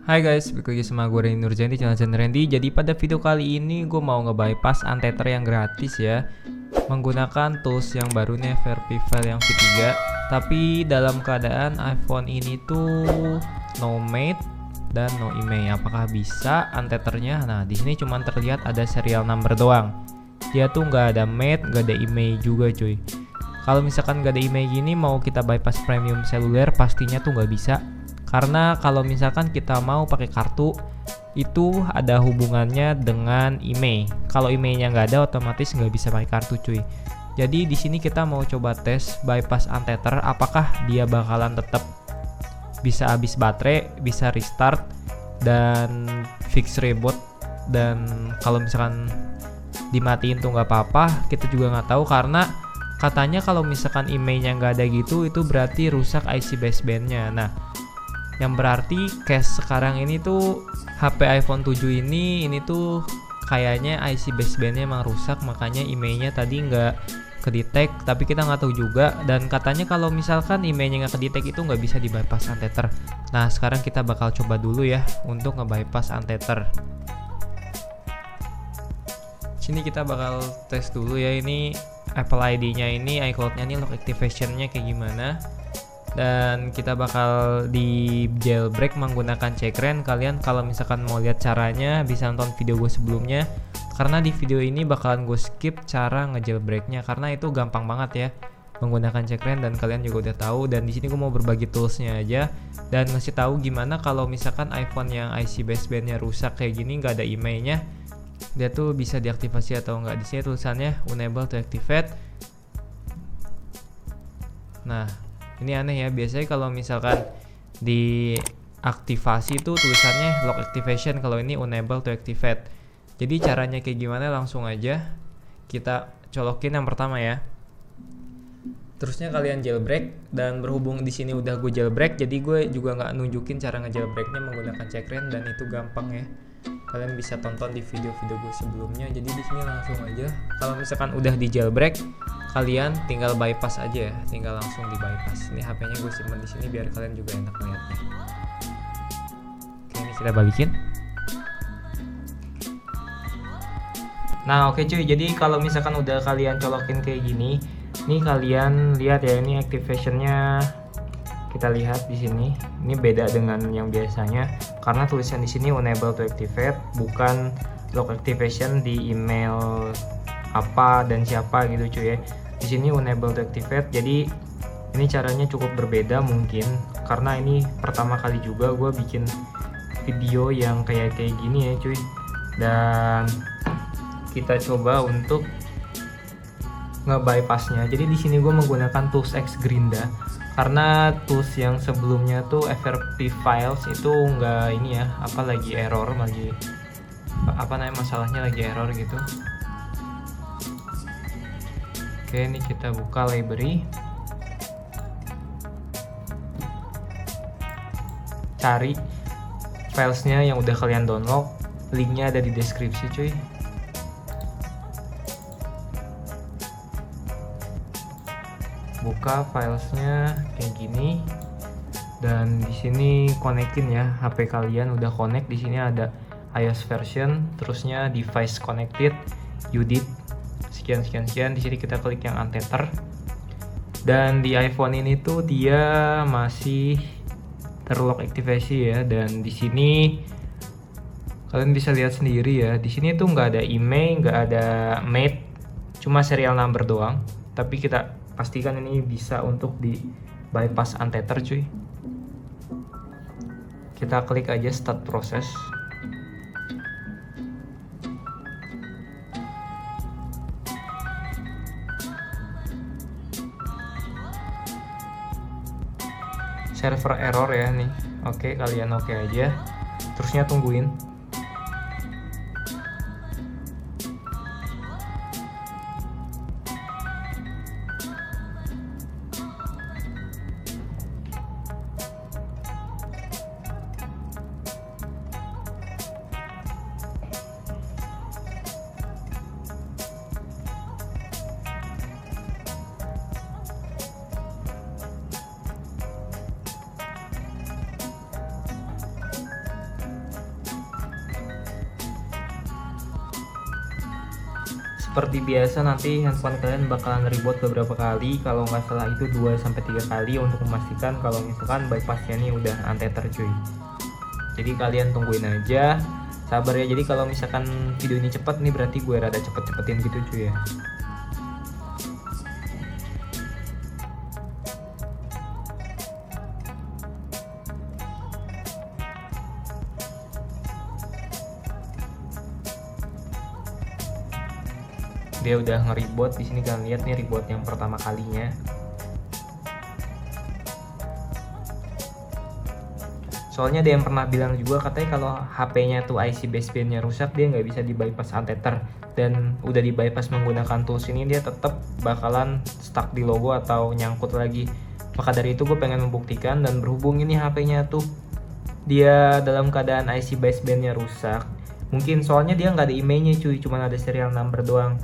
Hai guys, balik lagi sama gue Randy Nurjani di channel Randy. Jadi pada video kali ini gue mau nge-bypass untether yang gratis ya, menggunakan tools yang baru nih, VRP file yang V3. Tapi dalam keadaan iPhone ini tuh no mate dan no IMEI. Apakah bisa untethernya? Nah, di sini cuma terlihat ada serial number doang. Dia tuh nggak ada mate, nggak ada IMEI juga cuy. Kalau misalkan nggak ada IMEI gini, mau kita bypass premium seluler pastinya tuh nggak bisa. Karena kalau misalkan kita mau pakai kartu, itu ada hubungannya dengan IMEI. Kalau IMEI-nya nggak ada, otomatis nggak bisa pakai kartu cuy. Jadi di sini kita mau coba tes bypass untether, apakah dia bakalan tetap bisa habis baterai, bisa restart, dan fix reboot. Dan kalau misalkan dimatiin tuh nggak apa-apa, kita juga nggak tahu karena katanya kalau misalkan IMEI-nya nggak ada gitu, itu berarti rusak IC basebandnya. Nah, yang berarti case sekarang ini tuh HP iPhone 7 ini tuh kayaknya IC basebandnya emang rusak, makanya IMEI-nya tadi nggak kedetek, tapi kita nggak tahu juga. Dan katanya kalau misalkan IMEI-nya nggak kedetek itu nggak bisa di bypass untether. Nah, sekarang kita bakal coba dulu ya untuk nge-bypass untether. Sini kita bakal tes dulu ya, ini Apple ID-nya ini, iCloud-nya ini, lock activation-nya kayak gimana. Dan kita bakal di jailbreak menggunakan Checkra. Kalian kalau misalkan mau lihat caranya bisa nonton video gue sebelumnya, karena di video ini bakalan gue skip cara ngejailbreaknya karena itu gampang banget ya menggunakan Checkra, dan kalian juga udah tahu. Dan di sini gue mau berbagi toolsnya aja dan ngasih tahu gimana kalau misalkan iPhone yang IC basebandnya rusak kayak gini, nggak ada IMEI-nya, dia tuh bisa diaktifasi atau enggak. Di sini tulisannya unable to activate. Nah, ini aneh ya, biasanya kalau misalkan diaktifasi itu tulisannya lock activation, kalau ini unable to activate. Jadi caranya kayak gimana, langsung aja kita colokin yang pertama ya. Terusnya kalian jailbreak, dan berhubung di sini udah gue jailbreak, jadi gue juga nggak nunjukin cara ngejailbreaknya menggunakan Checkra, dan itu gampang ya. Kalian bisa tonton di video-video gue sebelumnya. Jadi di sini langsung aja, kalau misalkan udah di jailbreak, kalian tinggal bypass aja ya, tinggal langsung di bypass. Ini HP-nya gue simpan di sini biar kalian juga enak melihatnya. Oke, ini kita balikin. Nah, oke cuy, jadi kalau misalkan udah kalian colokin kayak gini, nih kalian lihat ya, ini activation-nya kita lihat di sini. Ini beda dengan yang biasanya karena tulisan di sini unable to activate, bukan lock activation di email apa dan siapa gitu cuy ya. Di sini unable to activate. Jadi ini caranya cukup berbeda mungkin karena ini pertama kali juga gue bikin video yang kayak gini ya cuy. Dan kita coba untuk nge-bypassnya. Jadi di sini gue menggunakan tools X Grinda karena tools yang sebelumnya tuh FRP files itu nggak ini ya, apa lagi error, lagi apa namanya, masalahnya lagi error gitu. Oke, ini kita buka library, cari filesnya yang udah kalian download, linknya ada di deskripsi cuy. Buka filesnya kayak gini, dan di sini konekin ya HP kalian, udah connect. Di sini ada iOS version, terusnya device connected, UDIT, sekian. Di sini kita klik yang untether, dan di iPhone ini tuh dia masih terlock activation ya. Dan di sini kalian bisa lihat sendiri ya, di sini tuh nggak ada IMEI, nggak ada mate, cuma serial number doang. Tapi kita pastikan ini bisa untuk di bypass untether cuy. Kita klik aja start proses. Server error ya nih. Oke, kalian oke aja. Terusnya tungguin. seperti biasa nanti handphone kalian bakalan reboot beberapa kali, kalau nggak salah itu 2-3 kali untuk memastikan kalau misalkan bypassnya nih udah untether cuy. Jadi kalian tungguin aja, sabar ya. Jadi kalau misalkan video ini cepat nih berarti gue rada cepet-cepetin gitu cuy ya. Dia udah nge-reboot. Di sini kalian lihat nih reboot yang pertama kalinya. Soalnya dia yang pernah bilang juga katanya kalau HP-nya tuh IC basebandnya rusak, dia nggak bisa di bypass untether, dan udah di bypass menggunakan tools ini dia tetap bakalan stuck di logo atau nyangkut lagi. Maka dari itu gue pengen membuktikan, dan berhubung ini HP-nya tuh dia dalam keadaan IC basebandnya rusak, mungkin soalnya dia nggak ada emailnya cuy, cuma ada serial number doang.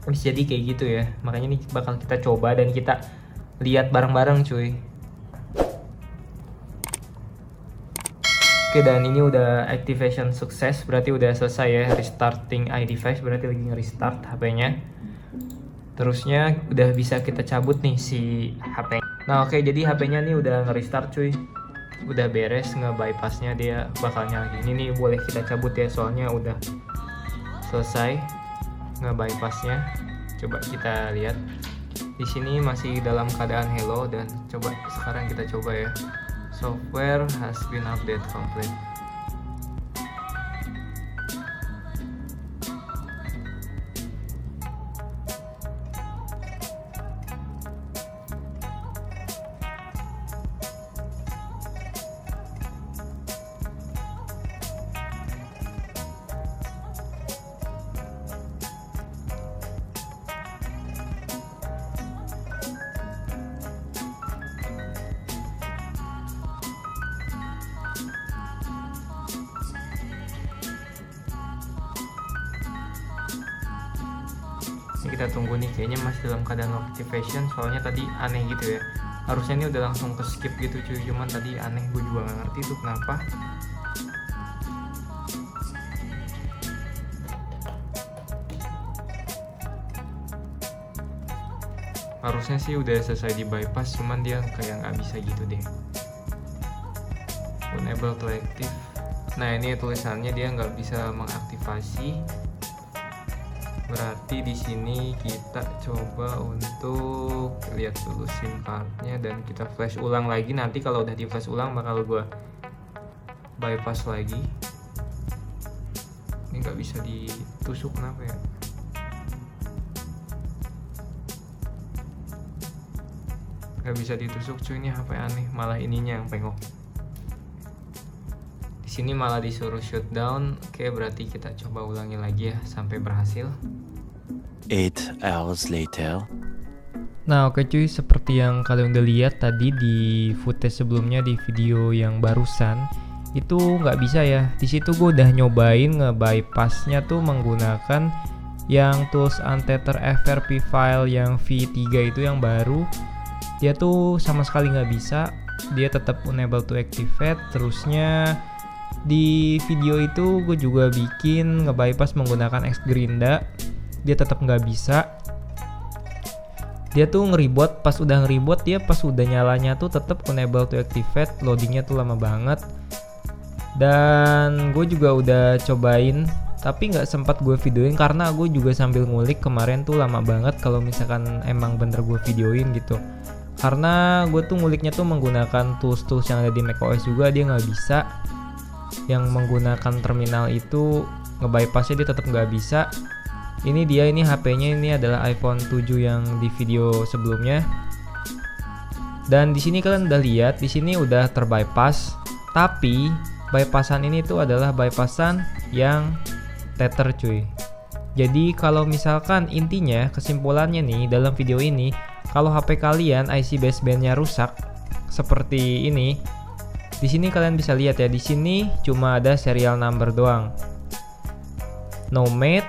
Bisa jadi kayak gitu ya, makanya ini bakal kita coba dan kita lihat bareng-bareng cuy. Oke, dan ini udah activation sukses, berarti udah selesai ya restarting iDevice, berarti lagi nge-restart HP-nya. Terusnya udah bisa kita cabut nih si HP. Nah oke, jadi HP-nya nih udah nge-restart cuy. Udah beres nge-bypassnya, dia bakal nyala. Ini nih boleh kita cabut ya, soalnya udah selesai nge-bypassnya. Coba kita lihat. Di sini masih dalam keadaan hello, dan coba sekarang kita coba ya. Software has been update complete. Ini kita tunggu nih, kayaknya masih dalam keadaan activation, soalnya tadi aneh gitu ya. Harusnya ini udah langsung ke skip gitu cuy, cuman tadi aneh, gue juga nggak ngerti tuh kenapa. Harusnya sih udah selesai di bypass, cuman dia kayak nggak bisa gitu deh. Unable to active. Nah ini tulisannya dia nggak bisa mengaktifasi. Berarti di sini kita coba untuk lihat dulu SIM cardnya dan kita flash ulang lagi. Nanti kalau udah di flash ulang bakal gue bypass lagi. Ini nggak bisa ditusuk, kenapa ya? Nggak bisa ditusuk cuy, ini HP aneh, malah ininya yang pengok. Di sini malah disuruh shutdown. Oke, berarti kita coba ulangi lagi ya sampai berhasil. 8 hours later. Nah oke cuy, seperti yang kalian udah lihat tadi di footage sebelumnya, di video yang barusan itu nggak bisa ya. Di situ gue udah nyobain nge-bypassnya tuh menggunakan yang tools untether FRP file yang V3 itu yang baru. Dia tuh sama sekali nggak bisa, dia tetap unable to activate. Terusnya di video itu gue juga bikin nge-bypass menggunakan Xgrinda, dia tetap nggak bisa. Dia tuh nge-reboot, pas udah nge-reboot dia pas udah nyalanya tuh tetap unable to activate, loadingnya tuh lama banget. Dan gue juga udah cobain tapi nggak sempat gue videoin karena gue juga sambil ngulik kemarin tuh lama banget kalau misalkan emang bener gue videoin gitu. Karena gue tuh nguliknya tuh menggunakan tools-tools yang ada di macOS juga, dia nggak bisa. Yang menggunakan terminal itu nge-bypassnya dia tetap nggak bisa. Ini dia, ini HP-nya ini adalah iPhone 7 yang di video sebelumnya. Dan di sini kalian udah lihat, di sini udah terbypass. Tapi bypassan ini tuh adalah bypassan yang tether cuy. Jadi kalau misalkan intinya kesimpulannya nih dalam video ini, kalau HP kalian IC basebandnya rusak seperti ini, di sini kalian bisa lihat ya, di sini cuma ada serial number doang. No mate,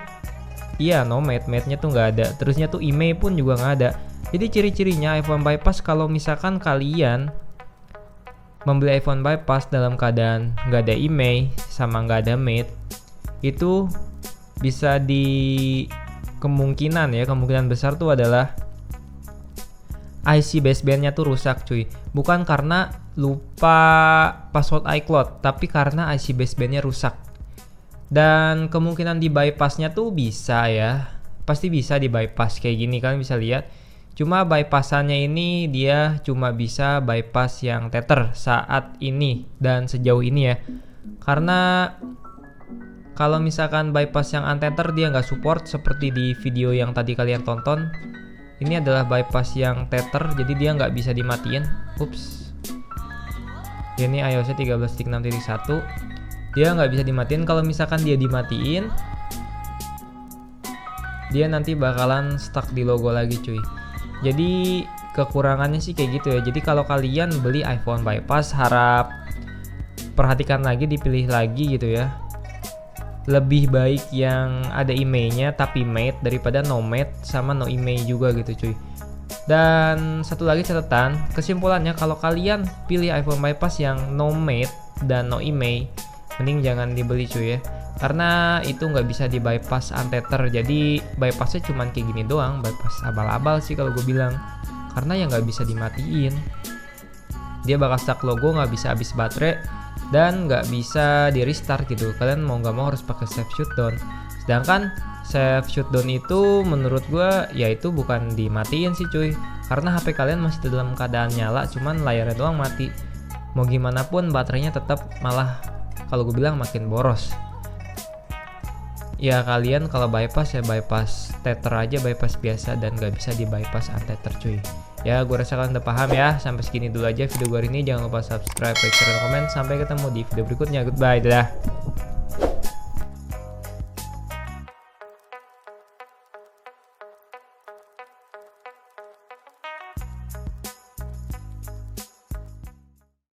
iya no mate-nya tuh nggak ada. Terusnya tuh email pun juga nggak ada. Jadi ciri-cirinya iPhone bypass kalau misalkan kalian membeli iPhone bypass dalam keadaan nggak ada email sama nggak ada mate, itu bisa di kemungkinan besar tuh adalah IC basebandnya tuh rusak cuy. Bukan karena lupa password iCloud, tapi karena IC basebandnya rusak. Dan kemungkinan di bypassnya tuh bisa ya, pasti bisa di bypass kayak gini, kalian bisa lihat. Cuma bypassannya ini dia cuma bisa bypass yang tether saat ini dan sejauh ini ya. Karena kalau misalkan bypass yang untether dia nggak support seperti di video yang tadi kalian tonton. Ini adalah bypass yang tether, jadi dia nggak bisa dimatiin. Ups. Ini iOS 13.6.1. Dia nggak bisa dimatiin. Kalau misalkan dia dimatiin, dia nanti bakalan stuck di logo lagi cuy. Jadi kekurangannya sih kayak gitu ya. Jadi kalau kalian beli iPhone bypass, harap perhatikan lagi, dipilih lagi gitu ya. Lebih baik yang ada emailnya tapi mate daripada no mate sama no email juga gitu cuy. Dan satu lagi catatan, kesimpulannya kalau kalian pilih iPhone bypass yang no mate dan no email, mending jangan dibeli cuy ya. Karena itu nggak bisa di bypass untether. Jadi bypassnya cuman kayak gini doang, bypass abal-abal sih kalau gue bilang. Karena ya nggak bisa dimatiin. Dia bakal stuck logo, nggak bisa habis baterai, dan nggak bisa di restart gitu. Kalian mau nggak mau harus pakai save shutdown. Sedangkan save shutdown itu menurut gue ya itu bukan dimatiin sih cuy, karena HP kalian masih dalam keadaan nyala, cuman layarnya doang mati. Mau gimana pun baterainya tetap malah kalau gue bilang makin boros. Ya kalian kalau bypass ya bypass tether aja, bypass biasa, dan nggak bisa di bypass untether cuy. Ya gue rasa kalian udah paham ya. Sampai segini dulu aja video gue hari ini. Jangan lupa subscribe, like, share, dan komen. Sampai ketemu di video berikutnya. Goodbye, dadah.